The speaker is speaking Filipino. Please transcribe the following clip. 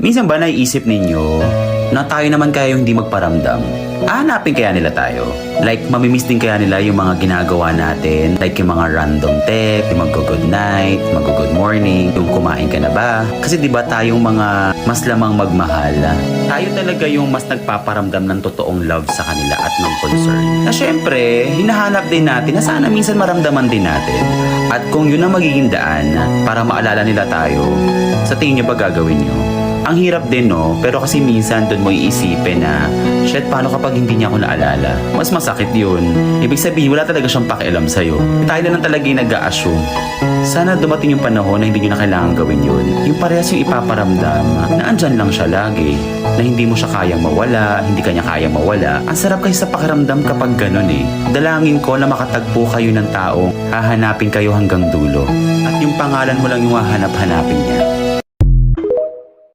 Minsan ba naiisip ninyo na tayo naman kaya yung hindi magparamdam? Hanapin kaya nila tayo? Like, mamimiss din kaya nila yung mga ginagawa natin? Like yung mga random text, yung mag-good night, mag-good morning, yung kumain ka na ba? Kasi di ba tayong mga mas lamang magmahal, tayo talaga yung mas nagpaparamdam ng totoong love sa kanila at ng concern. Na syempre, hinahanap din natin na sana minsan maramdaman din natin. At kung yun ang magiging daan para maalala nila tayo, sa tingin nyo ba gagawin nyo? Ang hirap din, no? Pero kasi minsan doon mo iisipin na, shit, paano kapag hindi niya ako naalala? Mas masakit yun. Ibig sabihin, wala talaga siyang pakialam sa'yo. Tayo na lang talaga yung nag-a-assume. Sana dumating yung panahon na hindi nyo na kailangan gawin yun. Yung parehas yung ipaparamdam na andyan lang siya lagi. Na hindi mo siya kayang mawala, hindi kanya kayang mawala. Ang sarap kasi sa pakiramdam kapag ganun eh. Dalangin ko na makatagpo kayo ng taong hahanapin kayo hanggang dulo. At yung pangalan mo lang yung hahanap-hanapin niya.